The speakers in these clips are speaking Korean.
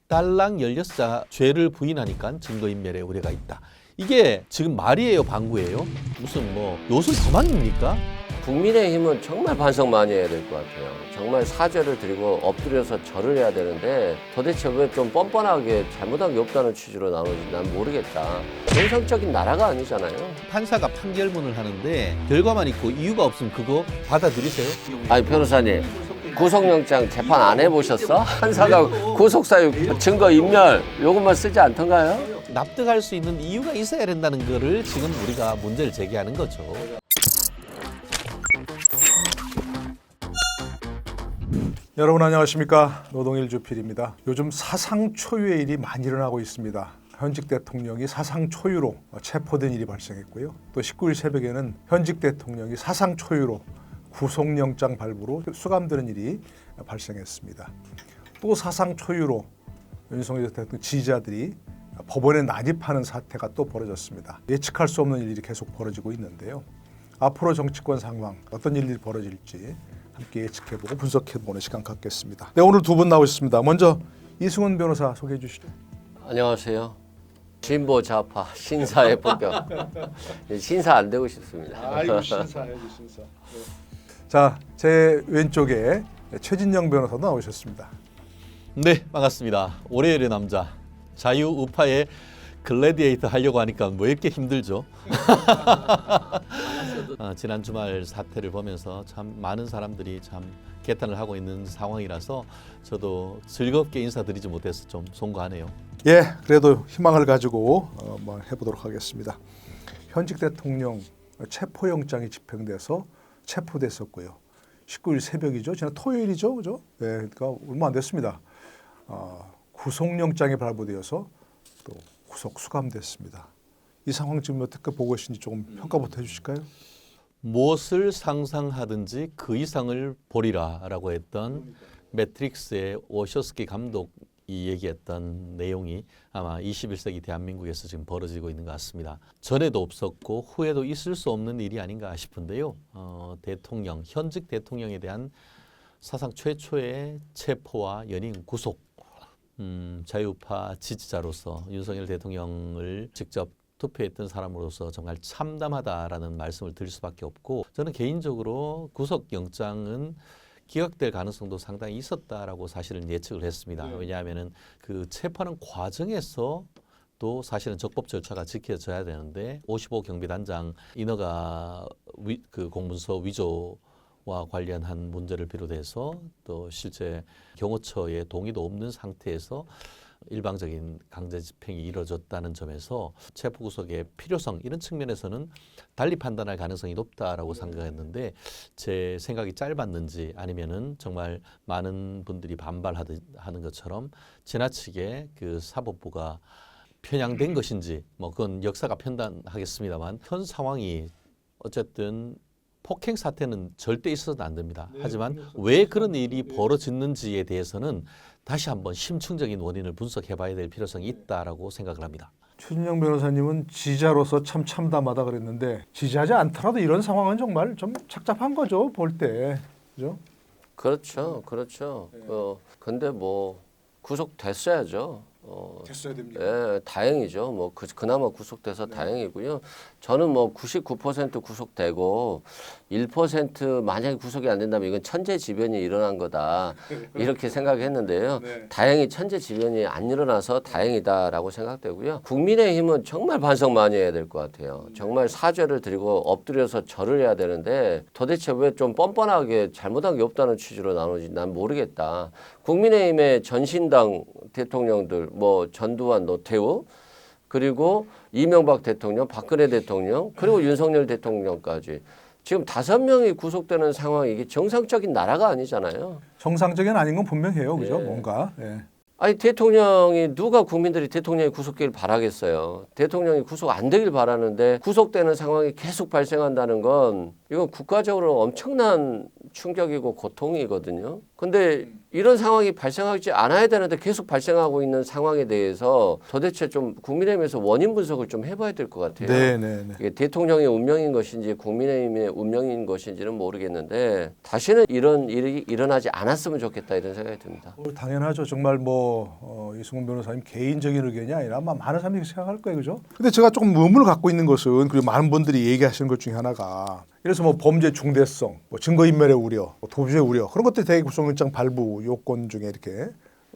딸랑 16자 죄를 부인하니까 증거인멸의 우려가 있다. 이게 지금 말이에요, 방구예요? 무슨 뭐 요술 도망입니까? 국민의힘은 정말 반성 많이 해야 될 것 같아요. 정말 사죄를 드리고 엎드려서 절을 해야 되는데 도대체 왜 좀 뻔뻔하게 잘못한 게 없다는 취지로 나오는지 난 모르겠다. 정상적인 나라가 아니잖아요. 판사가 판결문을 하는데 결과만 있고 이유가 없으면 그거 받아들이세요? 아니 변호사님, 구속영장 재판 안 해보셨어? 판사가 구속사유 증거인멸 요것만 쓰지 않던가요? 납득할 수 있는 이유가 있어야 된다는 거를 지금 우리가 문제를 제기하는 거죠. 여러분 안녕하십니까. 노동일 주필입니다. 요즘 사상 초유의 일이 많이 일어나고 있습니다. 현직 대통령이 사상 초유로 체포된 일이 발생했고요. 또 19일 새벽에는 현직 대통령이 사상 초유로 구속영장 발부로 수감되는 일이 발생했습니다. 또 사상 초유로 윤석열 대통령 지지자들이 법원에 난입하는 사태가 또 벌어졌습니다. 예측할 수 없는 일들이 계속 벌어지고 있는데요. 앞으로 정치권 상황 어떤 일들이 벌어질지 함께 예측해보고 분석해보는 시간 갖겠습니다. 네, 오늘 두 분 나오셨습니다. 먼저 이승훈 변호사 소개해 주시죠. 안녕하세요. 진보 좌파 신사의 본격. 신사 안 되고 싶습니다. 아이고 신사예요, 신사. 네. 자, 제 왼쪽에 최진영 변호사도 나오셨습니다. 네, 반갑습니다. 올해의 남자 자유우파의 글래디에이터 하려고 하니까 왜 이렇게 힘들죠? 지난 주말 사태를 보면서 참 많은 사람들이 참 개탄을 하고 있는 상황이라서 저도 즐겁게 인사드리지 못해서 좀 송구하네요. 예, 그래도 희망을 가지고 한번 해보도록 하겠습니다. 현직 대통령 체포영장이 집행돼서 체포됐었고요. 19일 새벽이죠. 지난 토요일이죠, 그죠? 네, 그러니까 얼마 안 됐습니다. 구속영장이 발부되어서 또 구속 수감됐습니다. 이 상황 지금 어떻게 보고 계신지 조금 평가부터 해주실까요? 무엇을 상상하든지 그 이상을 보리라라고 했던 매트릭스의 워셔스키 감독이 얘기했던 내용이 아마 21세기 대한민국에서 지금 벌어지고 있는 것 같습니다. 전에도 없었고 후에도 있을 수 없는 일이 아닌가 싶은데요. 대통령, 현직 대통령에 대한 사상 최초의 체포와 연임 구속, 자유우파 지지자로서 윤석열 대통령을 직접 투표했던 사람으로서 정말 참담하다라는 말씀을 드릴 수밖에 없고, 저는 개인적으로 구속영장은 기각될 가능성도 상당히 있었다라고 사실은 예측을 했습니다. 왜냐하면은 그 체포하는 과정에서 또 사실은 적법 절차가 지켜져야 되는데 55 경비단장 인허가 그 공문서 위조와 관련한 문제를 비롯해서 또 실제 경호처의 동의도 없는 상태에서 일방적인 강제 집행이 이루어졌다는 점에서 체포 구속의 필요성 이런 측면에서는 달리 판단할 가능성이 높다라고 생각했는데, 제 생각이 짧았는지 아니면은 정말 많은 분들이 반발하는 것처럼 지나치게 그 사법부가 편향된 것인지 뭐 그건 역사가 판단하겠습니다만, 현 상황이 어쨌든 폭행 사태는 절대 있어서는 안 됩니다. 하지만 왜 그런 일이 벌어졌는지에 대해서는 다시 한번 심층적인 원인을 분석해봐야 될 필요성이 있다라고 생각을 합니다. 최진영 변호사님은 지지자로서 참 참담하다 그랬는데, 지지하지 않더라도 이런 상황은 정말 좀 착잡한 거죠, 볼 때. 그죠? 그렇죠, 그렇죠. 근데 뭐 구속됐어야죠. 됐어야 됩니다. 예, 다행이죠. 뭐 그나마 구속돼서 다행이고요. 저는 뭐 99% 구속되고 1% 만약에 구속이 안 된다면 이건 천재지변이 일어난 거다 이렇게 생각했는데요. 다행히 천재지변이 안 일어나서 다행이다라고 생각되고요. 국민의힘은 정말 반성 많이 해야 될 것 같아요. 정말 사죄를 드리고 엎드려서 절을 해야 되는데 도대체 왜 좀 뻔뻔하게 잘못한 게 없다는 취지로 나오는지 난 모르겠다. 국민의힘의 전신당 대통령들 뭐 전두환, 노태우, 그리고 이명박 대통령, 박근혜 대통령, 그리고 윤석열 대통령까지 지금 5명이 구속되는 상황이 이게 정상적인 나라가 아니잖아요. 정상적인 아닌 건 분명해요, 그죠? 뭔가. 예. 아니 대통령이 누가 국민들이 대통령이 구속되길 바라겠어요. 대통령이 구속 안 되길 바라는데 구속되는 상황이 계속 발생한다는 건 이건 국가적으로 엄청난 충격이고 고통이거든요. 근데 이런 상황이 발생하지 않아야 되는데 계속 발생하고 있는 상황에 대해서 도대체 좀 국민의힘에서 원인 분석을 좀 해봐야 될 것 같아요. 네네네. 이게 대통령의 운명인 것인지 국민의힘의 운명인 것인지는 모르겠는데 다시는 이런 일이 일어나지 않았으면 좋겠다 이런 생각이 듭니다. 당연하죠. 정말 이승훈 변호사님 개인적인 의견이 아니라 아마 많은 사람들이 생각할 거예요, 그죠? 근데 제가 조금 의문을 갖고 있는 것은 그리고 많은 분들이 얘기하시는 것 중에 하나가 그래서 범죄 중대성, 증거인멸의 우려, 도주의 우려 그런 것들이 되게 구속영장 발부 요건 중에 이렇게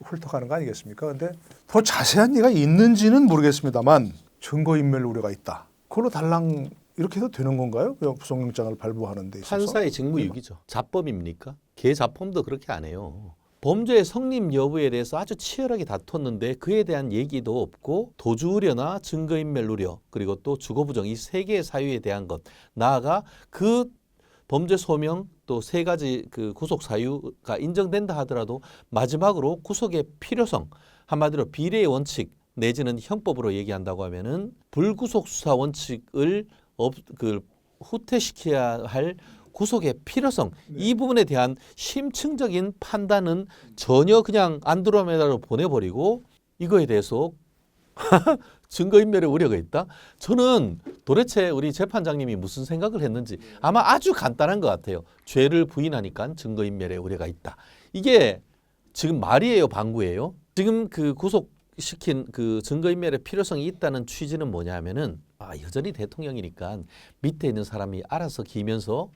훑어가는 거 아니겠습니까? 근데 더 자세한 얘기가 있는지는 모르겠습니다만 증거인멸 우려가 있다. 그걸로 달랑 이렇게 해도 되는 건가요? 그냥 구속영장을 발부하는 데 있어서. 판사의 직무유기죠. 자법입니까? 개자범도 그렇게 안 해요. 범죄의 성립 여부에 대해서 아주 치열하게 다퉜는데 그에 대한 얘기도 없고 도주 우려나 증거인멸 우려 그리고 또 주거 부정 이 세 개의 사유에 대한 것 나아가 그 범죄 소명 또 세 가지 그 구속 사유가 인정된다 하더라도 마지막으로 구속의 필요성 한마디로 비례의 원칙 내지는 형법으로 얘기한다고 하면은 불구속 수사 원칙을 후퇴시켜야 할 구속의 필요성 이 부분에 대한 심층적인 판단은 전혀 그냥 안드로메다로 보내버리고 이거에 대해서 증거인멸의 우려가 있다? 저는 도대체 우리 재판장님이 무슨 생각을 했는지 아마 아주 간단한 것 같아요. 죄를 부인하니까 증거인멸의 우려가 있다. 이게 지금 말이에요, 방구예요? 지금 그 구속시킨 그 증거인멸의 필요성이 있다는 취지는 뭐냐면은 여전히 대통령이니까 밑에 있는 사람이 알아서 기면서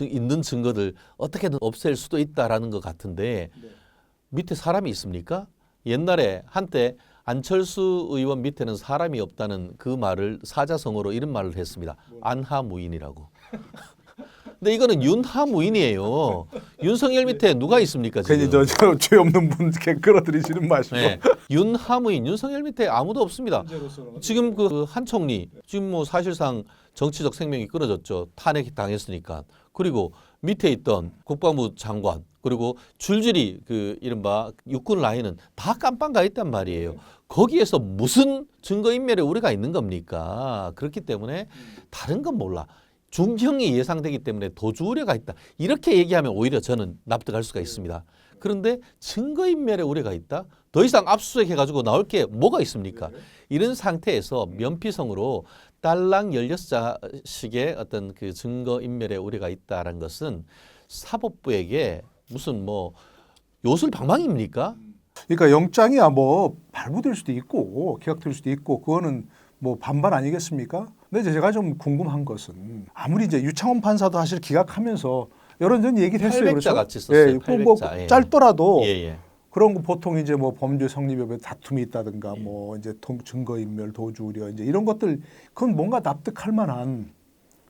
있는 증거들 어떻게든 없앨 수도 있다라는 것 같은데 밑에 사람이 있습니까? 옛날에 한때 안철수 의원 밑에는 사람이 없다는 그 말을 사자성어로 이런 말을 했습니다. 안하무인이라고. 근데 이거는 윤하무인이에요. 윤석열 밑에 누가 있습니까 지금? 괜히 죄 없는 분 이렇게 끌어들이시는 마시고. 네. 윤하무인 윤석열 밑에 아무도 없습니다. 지금 그 한 총리 지금 사실상 정치적 생명이 끊어졌죠. 탄핵 당했으니까. 그리고 밑에 있던 국방부 장관 그리고 줄줄이 그 이른바 육군 라인은 다 깜빵 가 있단 말이에요. 거기에서 무슨 증거인멸의 우려가 있는 겁니까? 그렇기 때문에 다른 건 몰라. 중형이 예상되기 때문에 도주 우려가 있다. 이렇게 얘기하면 오히려 저는 납득할 수가 있습니다. 그런데 증거인멸의 우려가 있다? 더 이상 압수수색 해가지고 나올 게 뭐가 있습니까? 이런 상태에서 면피성으로 딸랑 16자식의 어떤 그 증거인멸의 우려가 있다는 것은 사법부에게 무슨 요술 방망입니까? 그러니까 영장이 발부될 수도 있고 기각될 수도 있고 그거는 반반 아니겠습니까? 근데 이제 제가 좀 궁금한 것은 아무리 이제 유창원 판사도 사실 기각하면서 여러 전 얘기를 했어요. 800자 그렇죠? 같이 썼어요. 800자. 예. 짧더라도 예. 그런 거 보통 이제 범죄 성립 여부에 다툼이 있다든가 이제 증거인멸, 도주 우려 이제 이런 것들 그건 뭔가 납득할 만한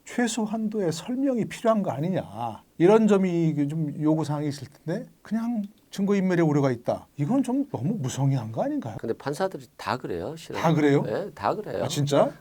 최소한도의 설명이 필요한 거 아니냐 이런 점이 좀 요구 사항이 있을 텐데 그냥 증거인멸의 우려가 있다. 이건 좀 너무 무성의한 거 아닌가요? 근데 판사들이 다 그래요, 실은. 다 그래요? 네, 다 그래요. 아 진짜?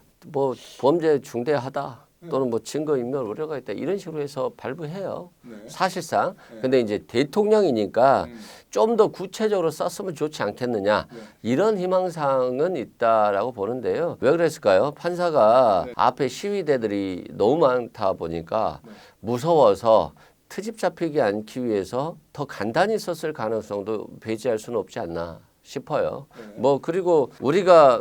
범죄 중대하다 또는 증거인멸 우려가 있다 이런 식으로 해서 발부해요. 사실상. 근데 이제 대통령이니까 좀 더 구체적으로 썼으면 좋지 않겠느냐 이런 희망사항은 있다라고 보는데요. 왜 그랬을까요? 판사가 앞에 시위대들이 너무 많다 보니까 무서워서 트집 잡히지 않기 위해서 더 간단히 썼을 가능성도 배제할 수는 없지 않나 싶어요. 그리고 우리가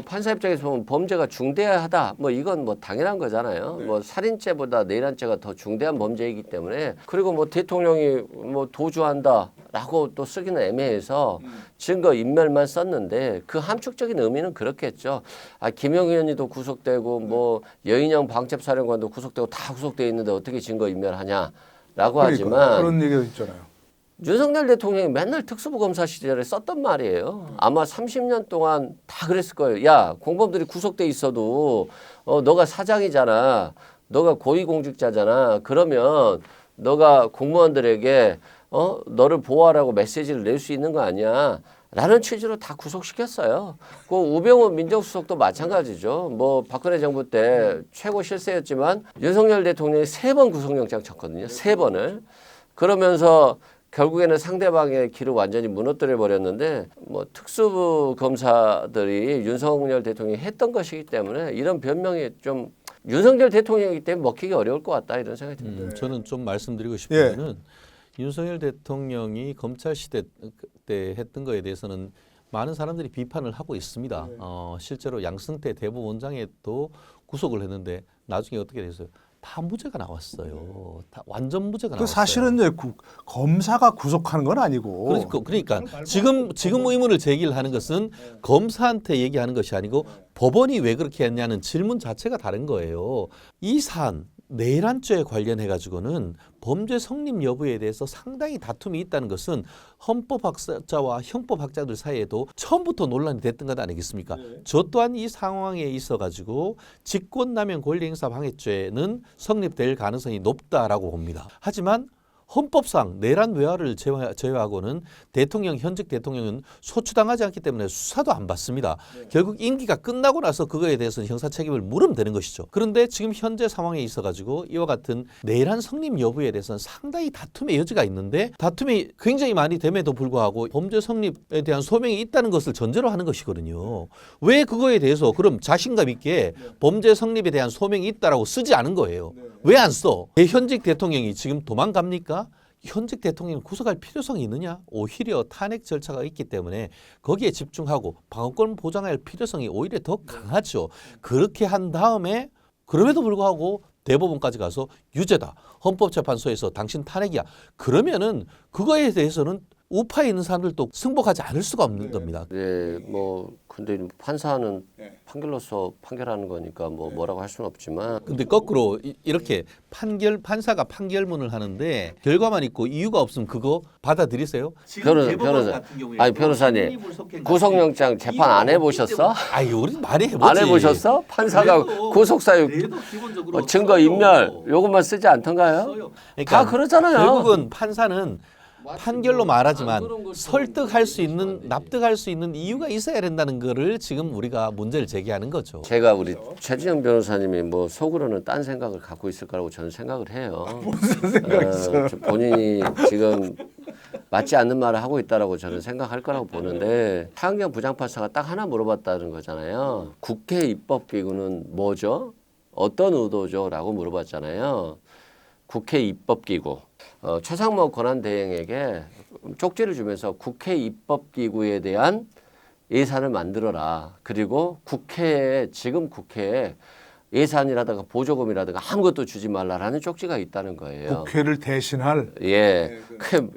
판사 입장에서 보면 범죄가 중대하다. 이건 당연한 거잖아요. 살인죄보다 내란죄가 더 중대한 범죄이기 때문에 그리고 대통령이 도주한다라고 또 쓰기는 애매해서 증거 인멸만 썼는데 그 함축적인 의미는 그렇겠죠. 김영 의원이도 구속되고 여인영 방첩사령관도 구속되고 다 구속돼 있는데 어떻게 증거 인멸하냐라고 하지만 그런 얘기가 있잖아요. 윤석열 대통령이 맨날 특수부 검사 시절에 썼던 말이에요. 아마 30년 동안 다 그랬을 거예요. 야, 공범들이 구속돼 있어도 너가 사장이잖아. 너가 고위공직자잖아. 그러면 너가 공무원들에게 너를 보호하라고 메시지를 낼 수 있는 거 아니야. 라는 취지로 다 구속시켰어요. 그 우병우 민정수석도 마찬가지죠. 박근혜 정부 때 최고 실세였지만 윤석열 대통령이 3번 구속영장 쳤거든요. 3번을. 그러면서 결국에는 상대방의 길을 완전히 무너뜨려 버렸는데 특수부 검사들이 윤석열 대통령이 했던 것이기 때문에 이런 변명이 좀 윤석열 대통령이기 때문에 먹히기 어려울 것 같다 이런 생각이 듭니다. 저는 좀 말씀드리고 싶은 거는 윤석열 대통령이 검찰 시대 때 했던 거에 대해서는 많은 사람들이 비판을 하고 있습니다. 실제로 양승태 대법원장에도 구속을 했는데 나중에 어떻게 됐어요? 다 무죄가 나왔어요. 다 완전 무죄가 그 나왔어요. 사실은 이제 검사가 구속하는 건 아니고. 그러니까 지금 의문을 제기를 하는 것은 검사한테 얘기하는 것이 아니고 법원이 왜 그렇게 했냐는 질문 자체가 다른 거예요. 이 사안 내란죄에 관련해 가지고는 범죄 성립 여부에 대해서 상당히 다툼이 있다는 것은 헌법학자와 형법학자들 사이에도 처음부터 논란이 됐던 것 아니겠습니까? 저 또한 이 상황에 있어 가지고 직권남용 권리행사 방해죄는 성립될 가능성이 높다라고 봅니다. 하지만 헌법상 내란 외화를 제외하고는 현직 대통령은 소추당하지 않기 때문에 수사도 안 받습니다. 결국 임기가 끝나고 나서 그거에 대해서는 형사 책임을 물으면 되는 것이죠. 그런데 지금 현재 상황에 있어가지고 이와 같은 내란 성립 여부에 대해서는 상당히 다툼의 여지가 있는데 다툼이 굉장히 많이 됨에도 불구하고 범죄 성립에 대한 소명이 있다는 것을 전제로 하는 것이거든요. 왜 그거에 대해서 그럼 자신감 있게 범죄 성립에 대한 소명이 있다라고 쓰지 않은 거예요. 왜 안 써? 현직 대통령이 지금 도망갑니까? 현직 대통령을 구속할 필요성이 있느냐? 오히려 탄핵 절차가 있기 때문에 거기에 집중하고 방어권 보장할 필요성이 오히려 더 강하죠. 그렇게 한 다음에 그럼에도 불구하고 대법원까지 가서 유죄다. 헌법재판소에서 당신 탄핵이야. 그러면은 그거에 대해서는 우파에 있는 사람들도 승복하지 않을 수가 없는 겁니다. 네, 뭐 근데 판사는 판결로서 판결하는 거니까 뭐라고 할 수는 없지만. 근데 거꾸로 이렇게 판사가 판결문을 하는데 결과만 있고 이유가 없으면 그거 받아들이세요? 변호사님 구속영장 재판 안 해보셨어? 아니 우리 많이 해보지. 안 해보셨어? 판사가 구속사유 증거 인멸 요것만 쓰지 않던가요? 다 그러잖아요. 결국은 판사는 판결로 말하지만 설득할 수 있는 납득할 수 있는 이유가 있어야 된다는 거를 지금 우리가 문제를 제기하는 거죠. 제가 우리 최진영 변호사님이 뭐 속으로는 딴 생각을 갖고 있을 거라고 저는 생각을 해요. 무슨 생각 있어요? 본인이 지금 맞지 않는 말을 하고 있다라고 저는 생각할 거라고 보는데 하은경 부장판사가 딱 하나 물어봤다는 거잖아요. 국회 입법기구는 뭐죠? 어떤 의도죠? 라고 물어봤잖아요. 국회 입법기구. 최상목 권한대행에게 쪽지를 주면서 국회 입법기구에 대한 예산을 만들어라. 그리고 지금 국회에 예산이라든가 보조금이라든가 아무것도 주지 말라라는 쪽지가 있다는 거예요. 국회를 대신할. 예.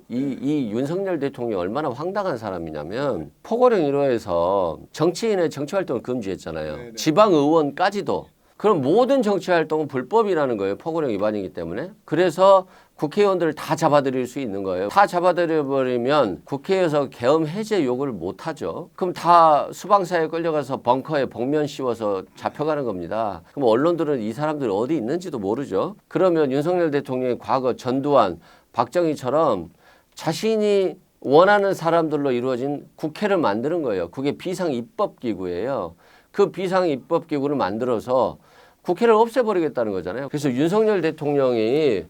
이 윤석열 대통령이 얼마나 황당한 사람이냐면 포고령 1호에서 정치인의 정치활동을 금지했잖아요. 지방의원까지도. 그럼 모든 정치활동은 불법이라는 거예요. 포고령 위반이기 때문에. 그래서 국회의원들을 다 잡아들일 수 있는 거예요. 다 잡아들여버리면 국회에서 계엄 해제 요구를 못하죠. 그럼 다 수방사에 끌려가서 벙커에 복면 씌워서 잡혀가는 겁니다. 그럼 언론들은 이 사람들 어디 있는지도 모르죠. 그러면 윤석열 대통령이 과거 전두환, 박정희처럼 자신이 원하는 사람들로 이루어진 국회를 만드는 거예요. 그게 비상입법기구예요. 그 비상입법기구를 만들어서 국회를 없애버리겠다는 거잖아요. 그래서 윤석열 대통령이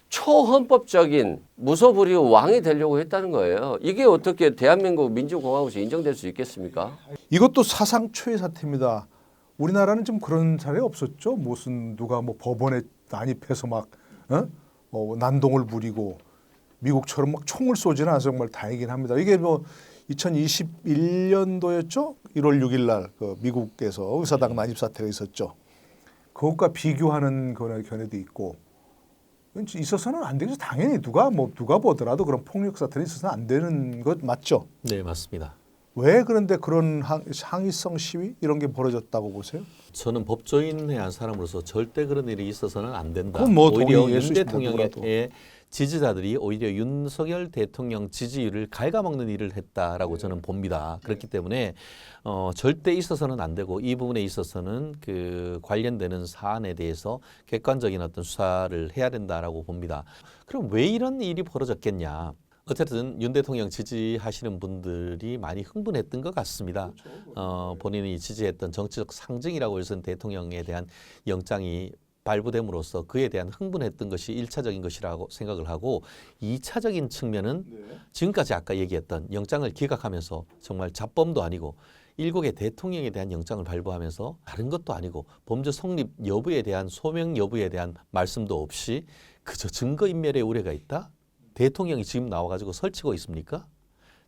초헌법적인 무소불위의 왕이 되려고 했다는 거예요. 이게 어떻게 대한민국 민주공화국에서 인정될 수 있겠습니까? 이것도 사상 초유의 사태입니다. 우리나라는 좀 그런 사례 없었죠. 무슨 누가 뭐 법원에 난입해서 막 난동을 부리고 미국처럼 막 총을 쏘지는 않아서 정말 다행이긴 합니다. 이게 뭐 2021년도였죠. 1월 6일 날 그 미국에서 의사당 난입 사태가 있었죠. 그것과 비교하는 견해도 있고 있어서는 안 되죠. 당연히 누가 보더라도 그런 폭력 사태는 있어서는 안 되는 것 맞죠? 네, 맞습니다. 왜 그런데 그런 항의성 시위 이런 게 벌어졌다고 보세요? 저는 법조인의 한 사람으로서 절대 그런 일이 있어서는 안 된다. 그건 뭐 오히려 동의할 윤 수 있습니다, 대통령의 지지자들이 오히려 윤석열 대통령 지지율을 갉아먹는 일을 했다라고 저는 봅니다. 그렇기 때문에 절대 있어서는 안 되고 이 부분에 있어서는 그 관련되는 사안에 대해서 객관적인 어떤 수사를 해야 된다라고 봅니다. 그럼 왜 이런 일이 벌어졌겠냐? 어쨌든 윤 대통령 지지하시는 분들이 많이 흥분했던 것 같습니다. 본인이 지지했던 정치적 상징이라고 해서 대통령에 대한 영장이 발부됨으로써 그에 대한 흥분했던 것이 1차적인 것이라고 생각을 하고 2차적인 측면은 지금까지 아까 얘기했던 영장을 기각하면서 정말 잡범도 아니고 일국의 대통령에 대한 영장을 발부하면서 다른 것도 아니고 범죄 성립 여부에 대한 소명 여부에 대한 말씀도 없이 그저 증거인멸의 우려가 있다? 대통령이 지금 나와가지고 설치고 있습니까?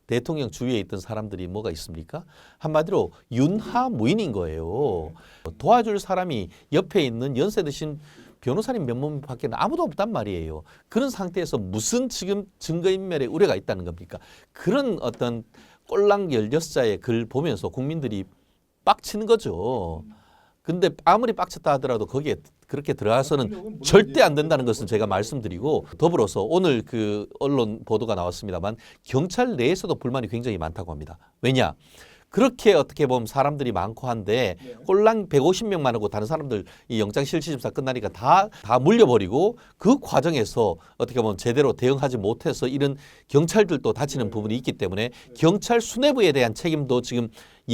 대통령 주위에 있던 사람들이 뭐가 있습니까? 한마디로 윤하무인인 거예요. 도와줄 사람이 옆에 있는 연세 드신 변호사님 몇 명밖에 아무도 없단 말이에요. 그런 상태에서 무슨 지금 증거인멸의 우려가 있다는 겁니까? 그런 어떤 꼴랑 16자의 글 보면서 국민들이 빡치는 거죠. 근데 아무리 빡쳤다 하더라도 거기에 그렇게 들어가서는 절대 안 된다는 것은 제가 말씀드리고, 더불어서 오늘 그 언론 보도가 나왔습니다만 경찰 내에서도 불만이 굉장히 많다고 합니다. 왜냐? 그렇게 어떻게 보면 사람들이 많고 한데 꼴랑 150명만 하고 다른 사람들 이 영장실질심사 끝나니까 다 물려버리고, 그 과정에서 어떻게 보면 제대로 대응하지 못해서 이런 경찰들도 다치는 부분이 있기 때문에 경찰 수뇌부에 대한 책임도 지금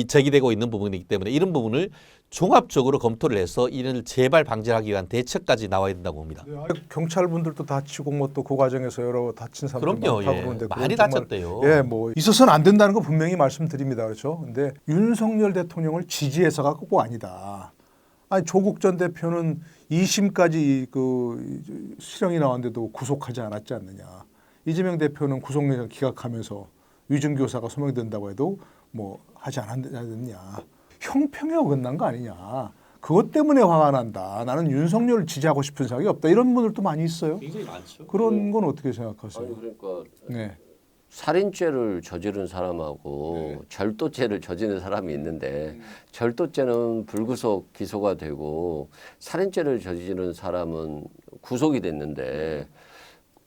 제기되고 있는 부분이기 때문에 이런 부분을 종합적으로 검토를 해서 이를 재발 방지하기 위한 대책까지 나와야 된다고 봅니다. 경찰분들도 다치고 뭐 또 그 과정에서 여러 다친 사람들 그럼요. 많다고 예. 그러는데 많이 그건 정말 다쳤대요. 예, 뭐 있어서는 안 된다는 거 분명히 말씀드립니다. 그렇죠? 근데 윤석열 대통령을 지지해서가 꼭 아니다. 아니 조국 전 대표는 2심까지 그 실형이 나왔는데도 구속하지 않았지 않느냐. 이재명 대표는 구속영장 기각하면서 위증교사가 소명된다고 해도 뭐 하지 않았느냐. 형평에 어긋난 거 아니냐. 그것 때문에 화가 난다. 나는 윤석열을 지지하고 싶은 생각이 없다. 이런 분들도 많이 있어요. 굉장히 많죠. 그런 건 어떻게 생각하세요? 아니 그러니까 네. 살인죄를 저지른 사람하고 절도죄를 저지른 사람이 있는데 절도죄는 불구속 기소가 되고 살인죄를 저지른 사람은 구속이 됐는데,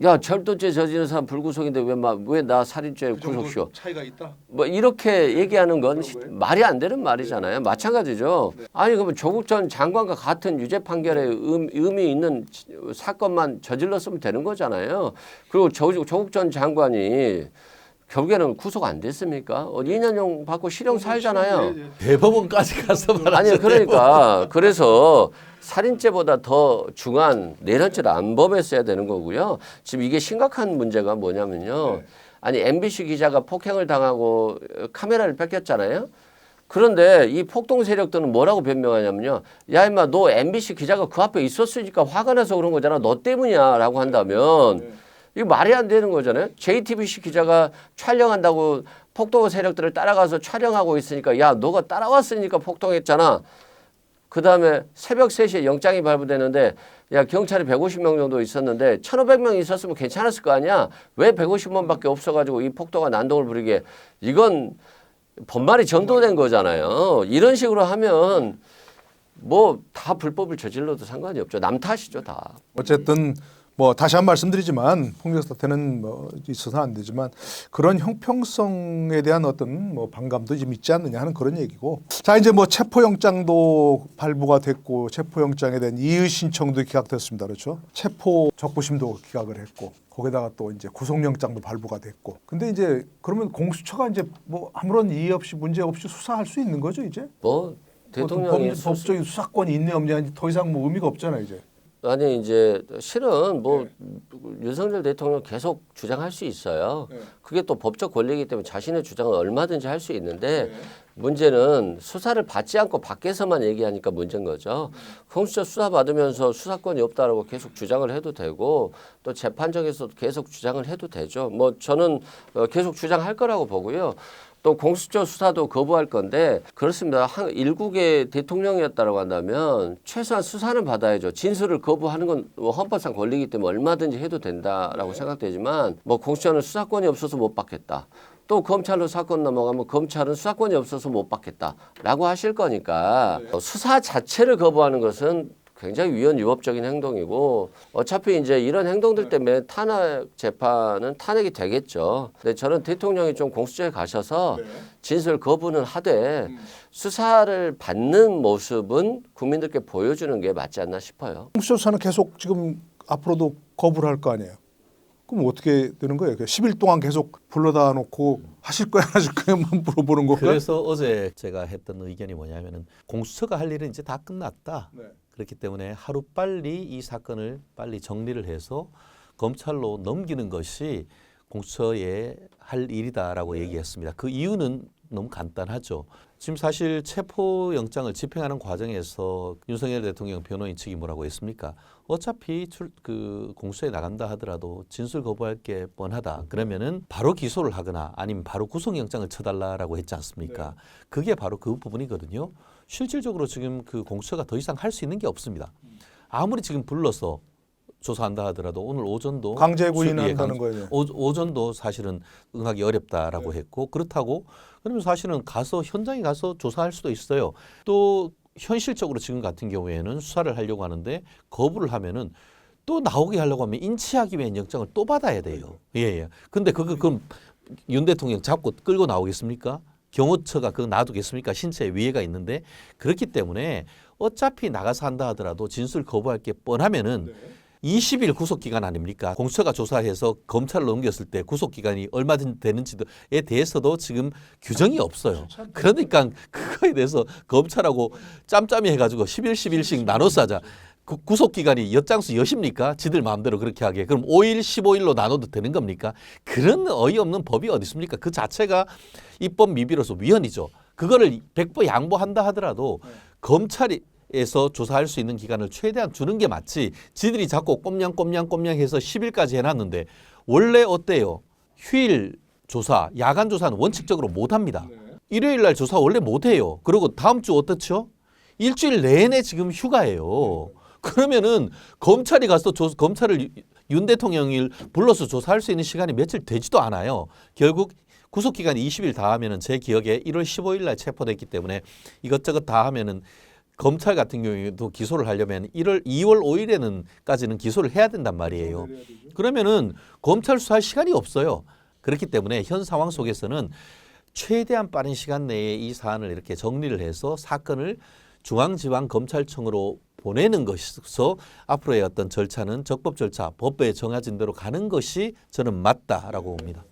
야 절도죄 저지른 사람 불구속인데 왜 나 살인죄 구속시켜? 차이가 있다. 뭐 이렇게 얘기하는 건 말이 안 되는 말이잖아요. 마찬가지죠. 아니 그러면 조국 전 장관과 같은 유죄 판결에 의미 있는 사건만 저질렀으면 되는 거잖아요. 그리고 조국 전 장관이 결국에는 구속 안 됐습니까? 2년형 받고 실형 살잖아요. 대법원까지 가서 말하죠. 아니 그러니까 그래서 살인죄보다 더 중한 내란죄를 안 범했어야 되는 거고요. 지금 이게 심각한 문제가 뭐냐면요. 아니 MBC 기자가 폭행을 당하고 카메라를 뺏겼잖아요. 그런데 이 폭동 세력들은 뭐라고 변명하냐면요. 야 임마 너 MBC 기자가 그 앞에 있었으니까 화가 나서 그런 거잖아. 너 때문이야 라고 한다면 이거 말이 안 되는 거잖아요. JTBC 기자가 촬영한다고 폭동 세력들을 따라가서 촬영하고 있으니까 야 너가 따라왔으니까 폭동했잖아. 그다음에 새벽 3시에 영장이 발부되는데 야 경찰이 150명 정도 있었는데 1,500명 있었으면 괜찮았을 거 아니야. 왜 150명밖에 없어가지고 이 폭동과 난동을 부리게. 이건 법말이 전도된 거잖아요. 이런 식으로 하면 뭐 다 불법을 저질러도 상관이 없죠. 남 탓이죠 다. 어쨌든 뭐 다시 한 번 말씀드리지만 폭력 사태는 뭐 있어서는 안 되지만 그런 형평성에 대한 어떤 뭐 반감도 좀 있지 않느냐 하는 그런 얘기고. 자 이제 뭐 체포영장도 발부가 됐고 체포영장에 대한 이의 신청도 기각됐습니다. 그렇죠? 체포 적부심도 기각을 했고 거기다가 또 이제 구속영장도 발부가 됐고. 근데 이제 그러면 공수처가 이제 뭐 아무런 이의 없이 문제 없이 수사할 수 있는 거죠 이제? 뭐 대통령이 법적인 수사권이 있네 없냐 더 이상 뭐 의미가 없잖아요 이제. 아니 이제 실은 뭐 윤석열 대통령 계속 주장할 수 있어요. 그게 또 법적 권리이기 때문에 자신의 주장은 얼마든지 할 수 있는데 문제는 수사를 받지 않고 밖에서만 얘기하니까 문제인 거죠. 공수처 수사 받으면서 수사권이 없다라고 계속 주장을 해도 되고 또 재판정에서도 계속 주장을 해도 되죠. 뭐 저는 계속 주장할 거라고 보고요. 또 공수처 수사도 거부할 건데 그렇습니다. 일국의 대통령이었다고 한다면 최소한 수사는 받아야죠. 진술을 거부하는 건 헌법상 권리이기 때문에 얼마든지 해도 된다라고 생각되지만 뭐 공수처는 수사권이 없어서 못 받겠다. 또 검찰로 사건 넘어가면 검찰은 수사권이 없어서 못 받겠다라고 하실 거니까 수사 자체를 거부하는 것은 굉장히 위헌유법적인 행동이고 어차피 이제 이런 행동들 때문에 탄핵 재판은 탄핵이 되겠죠. 근데 저는 대통령이 좀 공수처에 가셔서 진술 거부는 하되 수사를 받는 모습은 국민들께 보여주는 게 맞지 않나 싶어요. 공수처 수사는 계속 지금 앞으로도 거부를 할 거 아니에요. 그럼 어떻게 되는 거예요? 10일 동안 계속 불러다 놓고 하실 거야 안 하실 거야만 물어보는 건가요? 그래서 어제 제가 했던 의견이 뭐냐면은 공수처가 할 일은 이제 다 끝났다. 그렇기 때문에 하루빨리 이 사건을 빨리 정리를 해서 검찰로 넘기는 것이 공수처에 할 일이다라고 얘기했습니다. 그 이유는 너무 간단하죠. 지금 사실 체포영장을 집행하는 과정에서 윤석열 대통령 변호인 측이 뭐라고 했습니까? 어차피 공수에 나간다 하더라도 진술 거부할 게 뻔하다. 그러면은 바로 기소를 하거나 아니면 바로 구속영장을 쳐달라라고 했지 않습니까? 그게 바로 그 부분이거든요. 실질적으로 지금 그 공수처가 더 이상 할 수 있는 게 없습니다. 아무리 지금 불러서 조사한다 하더라도 오늘 오전도 강제 구인한다는 거예요. 오전도 사실은 응하기 어렵다라고 했고 그렇다고 그러면 사실은 가서 현장에 가서 조사할 수도 있어요. 또 현실적으로 지금 같은 경우에는 수사를 하려고 하는데 거부를 하면은 또 나오게 하려고 하면 인치하기 위한 영장을 또 받아야 돼요. 예. 근데 그럼 윤 대통령 잡고 끌고 나오겠습니까? 경호처가 그거 놔두겠습니까? 신체에 위해가 있는데 그렇기 때문에 어차피 나가서 한다 하더라도 진술 거부할 게 뻔하면은 20일 구속기간 아닙니까? 공수처가 조사해서 검찰로 넘겼을 때 구속기간이 얼마든지 되는지에 대해서도 지금 규정이 없어요. 그러니까 그거에 대해서 검찰하고 짬짬이 해가지고 10일씩 나눠서 하자. 구속기간이 엿장수 여십니까? 지들 마음대로 그렇게 하게. 그럼 5일, 15일로 나눠도 되는 겁니까? 그런 어이없는 법이 어디 있습니까? 그 자체가 입법 미비로서 위헌이죠. 그거를 100% 양보한다 하더라도 검찰에서 조사할 수 있는 기간을 최대한 주는 게 맞지. 지들이 자꾸 꼼냥꼼냥 해서 10일까지 해놨는데 원래 어때요? 휴일 조사, 야간 조사는 원칙적으로 못합니다. 일요일 날 조사 원래 못해요. 그리고 다음 주 어떻죠? 일주일 내내 지금 휴가예요. 그러면은 검찰이 가서 검찰을 윤 대통령을 불러서 조사할 수 있는 시간이 며칠 되지도 않아요. 결국 구속기간이 20일 다 하면은 제 기억에 1월 15일 날 체포됐기 때문에 이것저것 다 하면은 검찰 같은 경우에도 기소를 하려면 2월 5일에는까지는 기소를 해야 된단 말이에요. 그러면은 검찰 수사할 시간이 없어요. 그렇기 때문에 현 상황 속에서는 최대한 빠른 시간 내에 이 사안을 이렇게 정리를 해서 사건을 중앙지방검찰청으로 보내는 것에서 앞으로의 어떤 절차는 적법 절차, 법에 정해진 대로 가는 것이 저는 맞다라고 봅니다.